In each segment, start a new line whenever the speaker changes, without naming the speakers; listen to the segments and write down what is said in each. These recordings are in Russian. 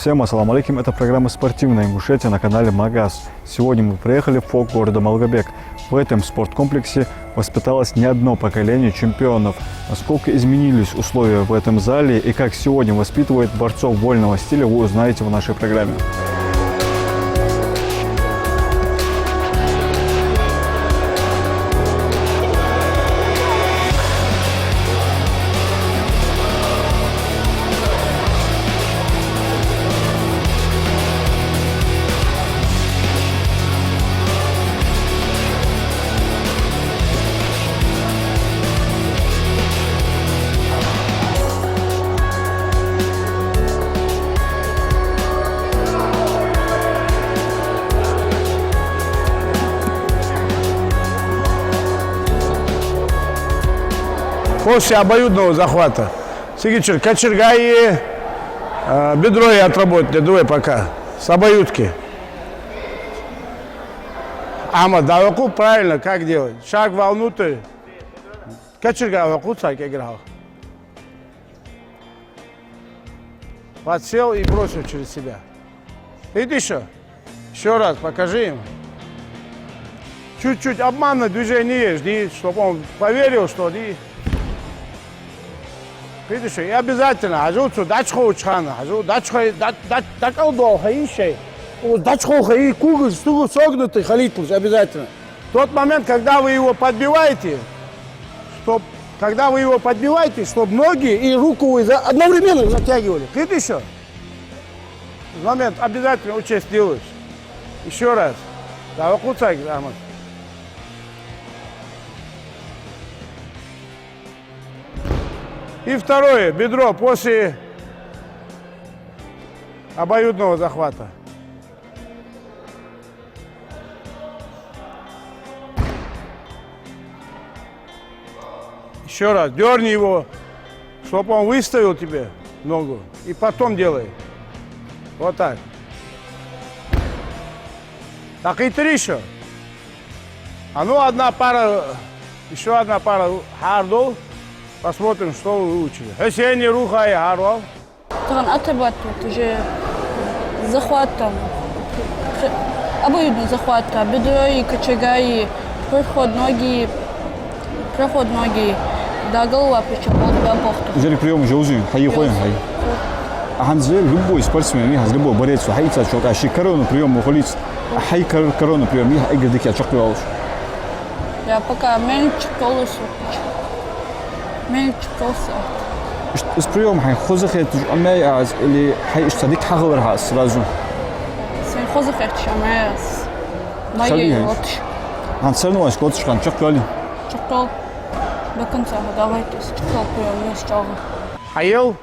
Всем ассаламу алейкум, это программа «Спортивная Ингушетия» на канале Магаз. Сегодня мы приехали в фолк города Малгобек. В этом спорткомплексе воспиталось не одно поколение чемпионов. Насколько изменились условия в этом зале и как сегодня воспитывают борцов вольного стиля, вы узнаете в нашей программе.
После обоюдного захвата Сигичер кочерга и бедро и отработали, двое пока, с обоюдки. Ама даваку правильно, как делать? Шаг вовнутрь, кочерга вовнутрь, так играл. Подсел и бросил через себя. Иди еще раз покажи им. Чуть-чуть обманное движение жди, чтобы он поверил, что и... Видишь, и обязательно, ажуту дачхо учхана, ажу дачхо дакалдо хаишей, дачхо хаи кугл стугу согнутый халитпус обязательно. Тот момент, когда вы его подбиваете, чтобы ноги и руку вы одновременно затягивали. Видишь, момент обязательно учесть делаешь. Еще раз. Да, вакуцай, Ахмад. И второе, бедро после обоюдного захвата. Еще раз, дерни его, чтобы он выставил тебе ногу. И потом делай. Вот так. Так и три еще. А ну еще одна пара хардов. Посмотрим, что вы выучили. Хесени, Руха и Харвал.
Таран отрабатывает уже захват там, обоюдный захват, бедро и кочерга, и проход ноги до головы, причем до борту.
Взяли прием уже узим, хаи-хоем, хаи. Аханзе, любой спортсмен, любой борец, хаица, чока, шикарный прием, ухолиц, хай-карный прием, я игры я чокаю.
Я пока меньше полосу.
С приемом хай хозахет амай аз или хай иштадик хагварха сразу.
Сен хозахет шамас. Моей вот.
Ансерну скот шкан чокали.
Чокол. До конца давайте чокол прием есть чого.
Хаел.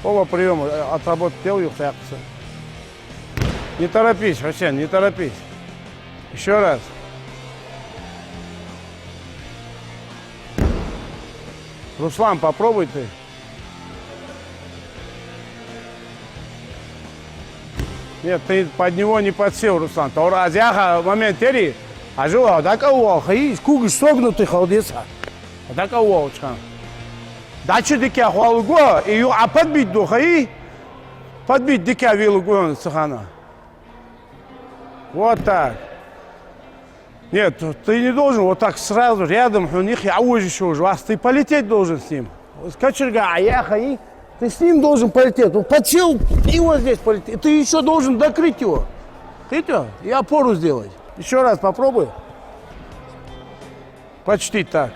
Оба приема отработать делаю хякса. Не торопись, Хасен, не торопись. Еще раз. Руслан, попробуй ты. Нет, ты под него не подсел, Руслан. Тора азяха момент тери. Ажуа, дакауа, хаи, кугы согнутый халдеса. Дакауа учхан. Дачу дикя хуалуго, и подбить до хаи, подбить дикя вилуго сахана. Вот так. Нет, ты не должен вот так сразу рядом, у них я уже вас, ты полететь должен с ним. Кочерга, аяха, ты с ним должен полететь. Он подсел, и вот здесь полететь. Ты еще должен докрыть его. И опору сделать. Еще раз попробуй. Почти так.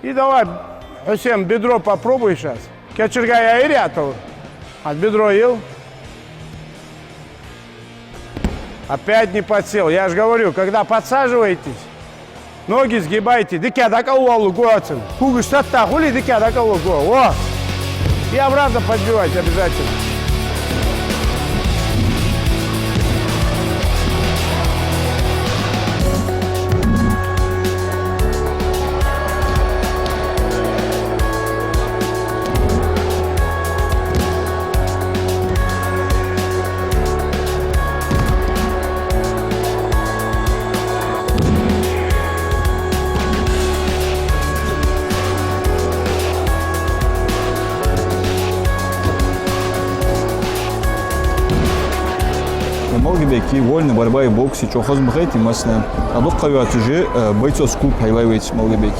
И давай, Хусен, бедро попробуй сейчас. Кочерга, я ирятов. От бедро ел. Опять не подсел. Я же говорю, когда подсаживаетесь, ноги сгибайте. Дикя дакалуалу гоацин. Хугу штатта хули дикя дакалу го. О! И обратно подбивайте обязательно.
Малгобек и вольная борьба и бокс, и что хозмахайте, маслен. А дух кавят уже бойцовский клуб хайлайвейт Малгобек.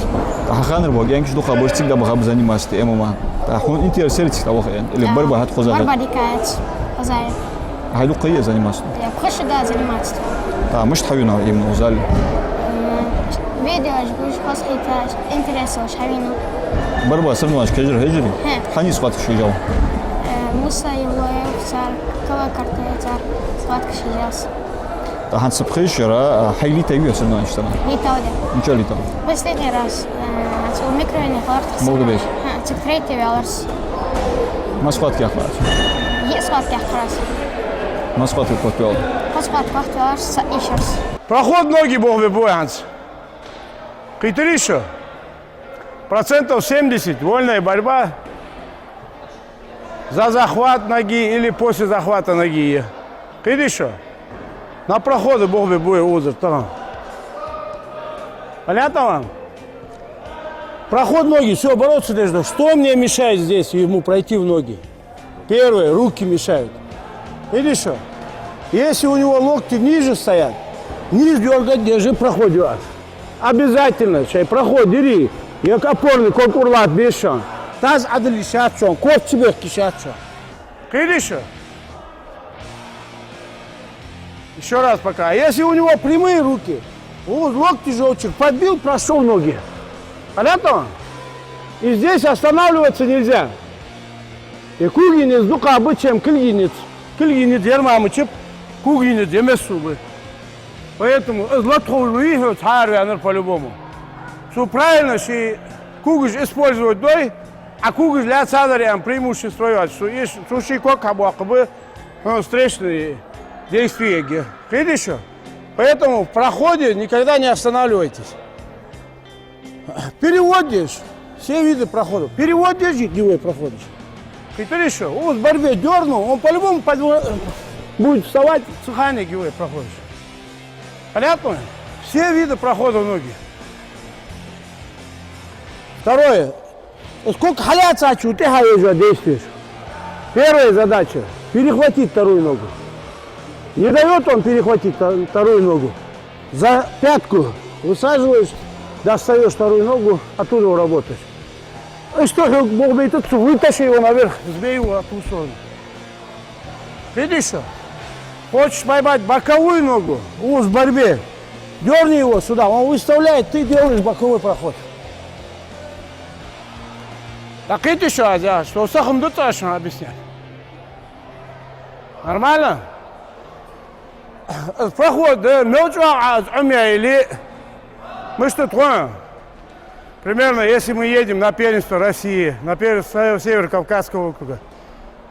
Хаханер богянки, что хабар всегда бахаб занимался ММА. Он интересуется того, или борьба хат хоза.
Борьба дикает, хозяин.
Хайду кая занимался.
Я хочу да заниматься.
Да, мышь хавина именно в зале.
Видео, будешь посмотреть, интересно, шавина.
Борьба соревновалась, кайджер, хейджери. Хани схватка шижал.
Муса его цар, кого карта цар, схватка сейчас.
Хан сапхейшера, хайли тайвия соревновалась что-то.
Литауде.
Ничего летал.
Последний раз. У микрофона хватка.
Малгобек.
Третий велорс.
На схватке охват.
Есть схватки раз.
На схватке подпел.
Схватка велорс еще раз.
Проход ноги бог выбоянц. Китариша. Процентов 70 вольная борьба за захват ноги или после захвата ноги. Китариша. На проходы бог выбоя узор. Понятно вам? Проход ноги, все, бороться должно. Что мне мешает здесь ему пройти в ноги? Первое, руки мешают. Видишь что? Если у него локти ниже стоят, низ дергать, держи, проход делать. Обязательно, чай, проход, дери. Як опорный, как урлат, бешен. Таз адлишатшон, кот тебе кишатшон. Видишь что? Еще раз пока. Если у него прямые руки, вот локти желчек, подбил, прошел ноги. Понятно? И здесь останавливаться нельзя. И кугинец, дука обычаем кильгинец. Кильгинец, ермамычып, кугинец, емесубы. Поэтому златховый выход, харвянер по-любому. Что правильно, что кугиш использовать дой, а кугиш для цадарям преимущество, что есть суши как бы встречные действия. Видишь? Поэтому в проходе никогда не останавливайтесь. Переводишь все виды проходов. Переводишь, гивой проходишь. И ты что, он в борьбе дернул, он по-любому будет вставать, цухание гивой проходишь. Понятно? Все виды проходов ноги. Второе. Сколько халяться хочу, ты хаежа действуешь. Первая задача – перехватить вторую ногу. Не дает он перехватить вторую ногу. За пятку высаживаешь, достаешь вторую ногу, оттуда работаешь. И что же, Бог дает отцу, вытащи его наверх, сбей его от ту сторону. Видишь что? Хочешь поймать боковую ногу, в борьбе, дерни его сюда, он выставляет, ты делаешь боковой проход. Так это что, что сахам дотошно объяснять. Нормально? Проход, мелчуа, или мы что троем. Примерно, если мы едем на первенство России, на первенство Северо-Кавказского округа,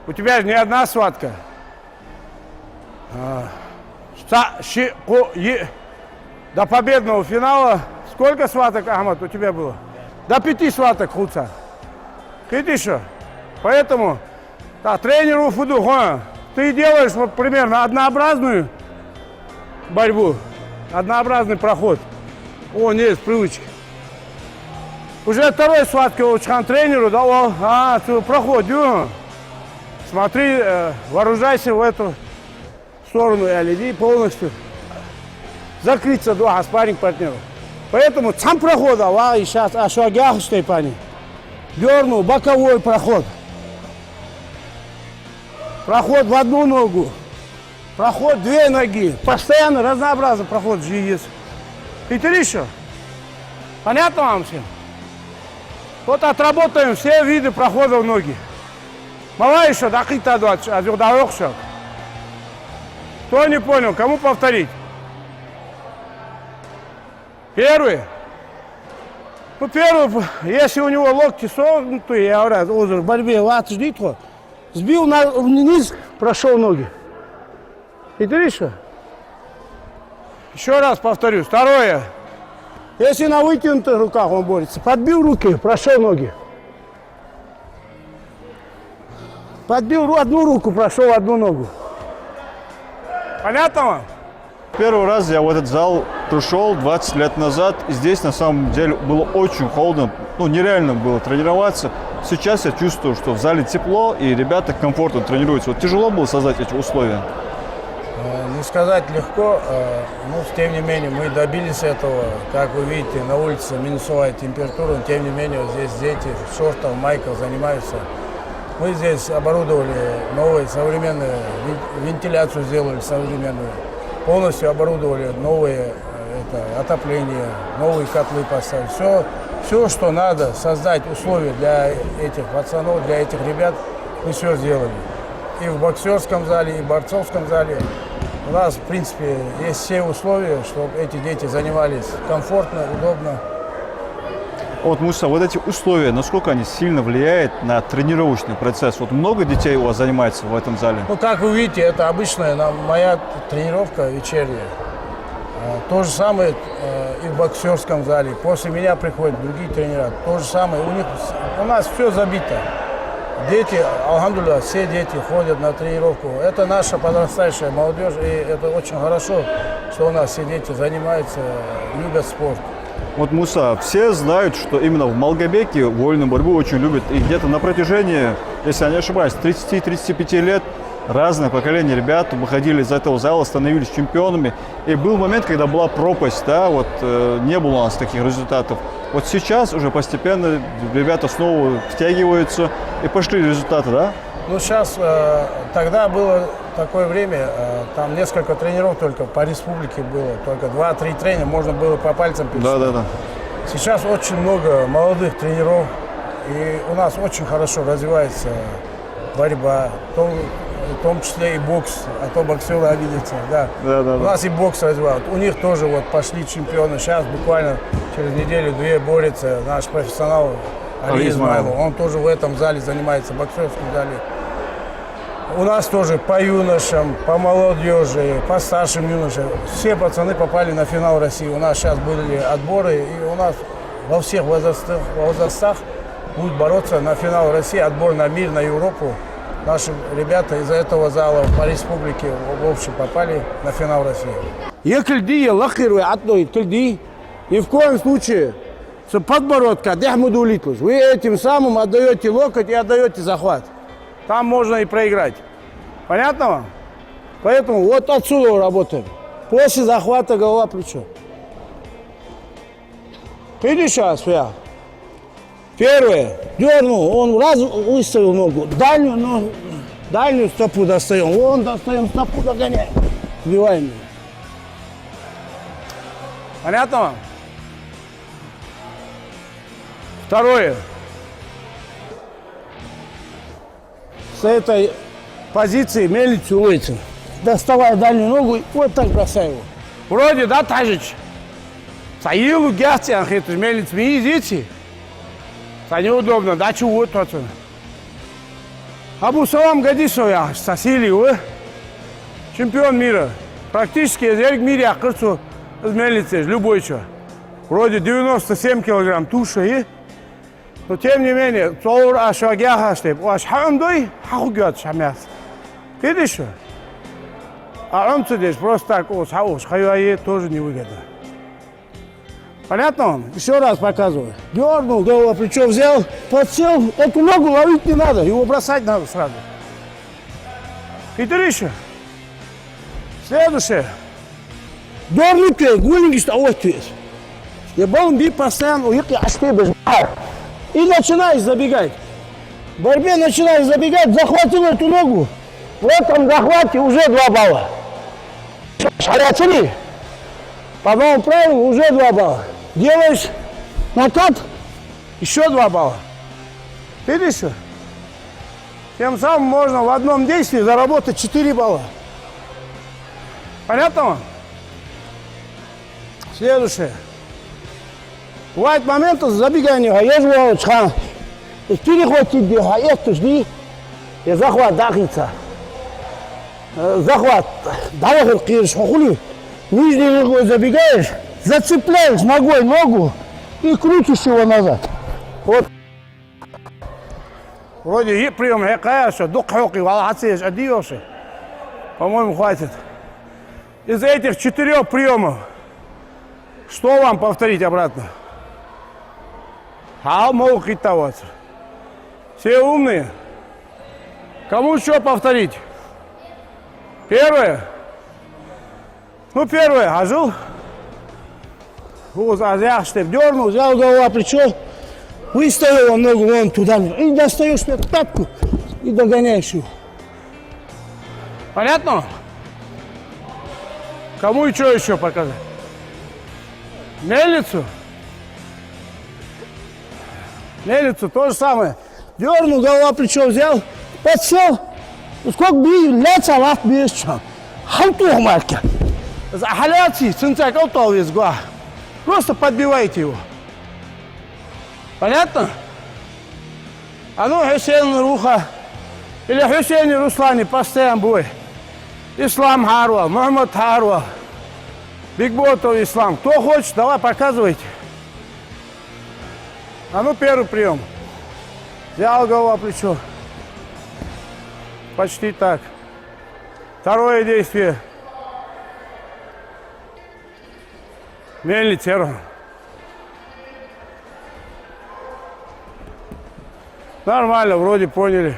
у тебя же не одна схватка. До победного финала сколько схваток, Ахмад, у тебя было? До 5 схваток хуца. Видишь что? Поэтому тренеру фуду, ты делаешь вот примерно однообразную борьбу, однообразный проход. О, нет, привычки. Уже второй схватки учхан тренеру дал, проход, смотри, вооружайся в эту сторону, иди полностью закрыться два спарринг партнеров. Поэтому сам проход, и сейчас, шагах, пани. Дернул, боковой проход. Проход в одну ногу. Проход две ноги. Постоянно разнообразный проход же есть. И ты еще? Понятно вам всем? Вот отработаем все виды проходов ноги. Мало еще, да какие-то дорогши. Кто не понял, кому повторить? Первый. Ну, первый, если у него локти согнутые, я говорю, в борьбе ждит, сбил вниз, прошел ноги. И ты что? Еще раз повторю. Второе. Если на вытянутых руках он борется, подбил руки, прошел ноги. Подбил одну руку, прошел одну ногу. Понятно вам?
Первый раз я в этот зал пришел 20 лет назад, и здесь на самом деле было очень холодно, нереально было тренироваться. Сейчас я чувствую, что в зале тепло, и ребята комфортно тренируются. Вот тяжело было создать эти условия?
Не сказать легко, но тем не менее мы добились этого. Как вы видите, на улице минусовая температура, но тем не менее здесь дети в шортах, майках занимаются. Мы здесь оборудовали новые современные, вентиляцию сделали современную, полностью оборудовали новые отопление, новые котлы поставили. Все, что надо создать условия для этих пацанов, для этих ребят, мы все сделали. И в боксерском зале, и в борцовском зале. У нас, в принципе, есть все условия, чтобы эти дети занимались комфортно, удобно.
Вот, Муса, вот эти условия, насколько они сильно влияют на тренировочный процесс? Вот много детей у вас занимается в этом зале?
Ну, как вы видите, это обычная моя тренировка вечерняя. То же самое и в боксерском зале. После меня приходят другие тренера. То же самое. У нас все забито. Дети, алхамдулилля, все дети ходят на тренировку. Это наша подрастающая молодежь, и это очень хорошо, что у нас все дети занимаются, любят спорт.
Вот, Муса, все знают, что именно в Малгобеке вольную борьбу очень любят. И где-то на протяжении, если я не ошибаюсь, 30-35 лет разное поколение ребят выходили из этого зала, становились чемпионами. И был момент, когда была пропасть, да, вот не было у нас таких результатов. Вот сейчас уже постепенно ребята снова втягиваются и пошли результаты, да?
Ну, сейчас, тогда было такое время, там несколько тренеров только по республике было, только 2-3 тренера, можно было по пальцам пересчитать.
Да.
Сейчас очень много молодых тренеров, и у нас очень хорошо развивается борьба, в том числе и бокс, а то боксеры обидятся. Да. У нас и бокс развивают. У них тоже вот пошли чемпионы. Сейчас буквально через неделю-две борется наш профессионал Али Измайлов. Он тоже в этом зале занимается, в боксерском зале. У нас тоже по юношам, по молодежи, по старшим юношам. Все пацаны попали на финал России. У нас сейчас были отборы, и у нас во всех возрастах будут бороться на финал России, отбор на мир, на Европу. Наши ребята из этого зала по республике в общем попали на финал России. Ни в коем случае с подбородка вы этим самым отдаете локоть и отдаете захват. Там можно и проиграть. Понятно вам? Поэтому вот отсюда работаем. После захвата голова-плечо. Иди сейчас, я. Первое. Дернул, он раз выставил ногу. Дальнюю ногу, дальнюю стопу достаем. Вон достаем стопу, догоняем. Сбиваем ее. Понятно вам? Второе. С этой позиции мельницу улицы. Доставай дальнюю ногу и вот так бросай его. Вроде, да, Тажич? Саилу гяхти, анхету, мельницу, видите? Это неудобно, да, чего тут? Абу Салам Гадисов, я Сасилий, чемпион мира. Практически в мире акырцу из мельницы, любой что. Вроде 97 килограмм туши, но тем не менее, цаур ашагяха штеп, аш хамдой, хахугят шамяс. Видишь что? А он здесь просто так, хаюае тоже невыгодно. Понятно вам? Еще раз показываю. Дернул, голову плечо взял, подсел. Эту ногу ловить не надо, его бросать надо сразу. И еще. Следующее. Дернул ты, гулинги что вот есть. Я был би постоянно, и начинаешь забегать. В борьбе начинаешь забегать, захватил эту ногу. В этом захвате уже 2 балла. Шаряцели. По новому правилу уже 2 балла. Делаешь накат, еще 2 балла. Видишь что? Тем самым можно в одном действии заработать 4 балла. Понятно вам? Следующее. Бывают моменты забегания. Перехватить бега, это жди. И захват дахнется. Захват. Давай, нижней ногой забегаешь, зацепляешь ногой ногу и крутишь его назад. Вот. Вроде прием хекаяша, духоки, валацеешь, одиоши. По-моему, хватит. Из этих 4 приемов, что вам повторить обратно? Могу хитоваться. Все умные? Кому что повторить? Первое. Ну, первое, ажил. Вот, я штеп дернул, взял голова, плечо, выставил ногу вон туда, и достаешь пятку, и догоняешь его. Понятно? Кому и что еще показать? Мельницу? Мельницу то же самое. Дернул, голова, плечо взял, подсел. Сколько бил, ляца, лах бьешь, что? Халтух марка. Халяци, цинцак, аутал весь гуа. Просто подбивайте его. Понятно? А ну, Хусейн Руха или Хусейн Руслани, постоянно бой. Ислам Харвал, Мухаммад Харвал, Бигботов Ислам. Кто хочет, давай показывайте. А ну, первый прием. Взял голова, плечо. Почти так. Второе действие. Мельницер. Нормально, вроде поняли.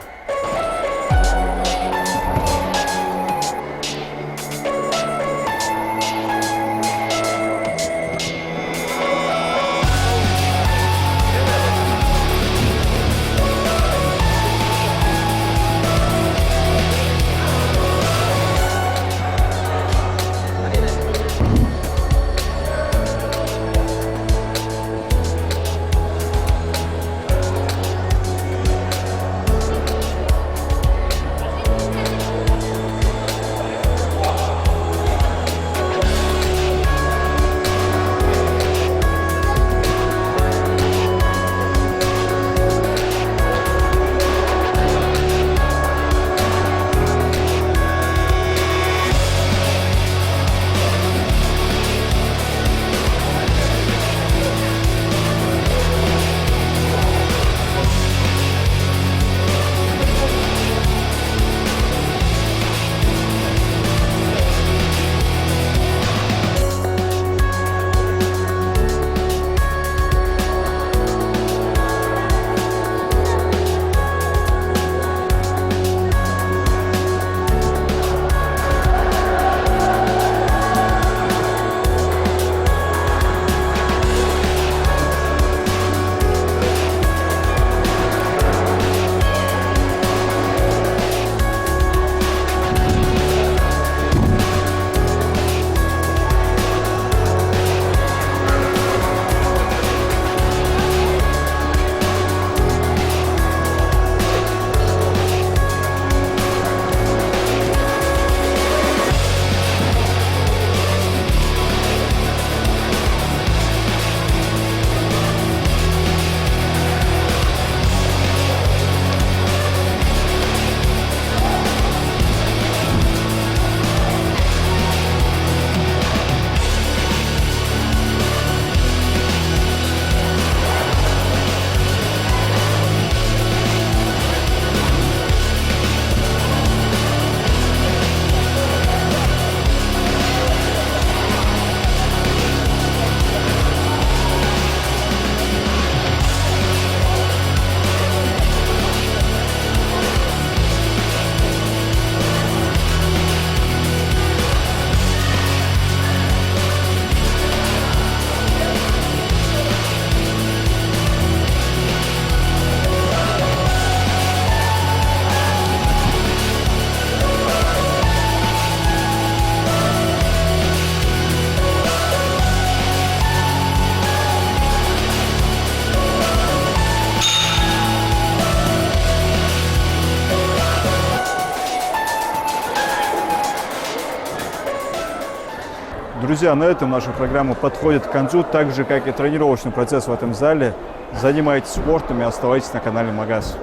Друзья, на этом наша программа подходит к концу, так же, как и тренировочный процесс в этом зале. Занимайтесь спортом и оставайтесь на канале Магаз.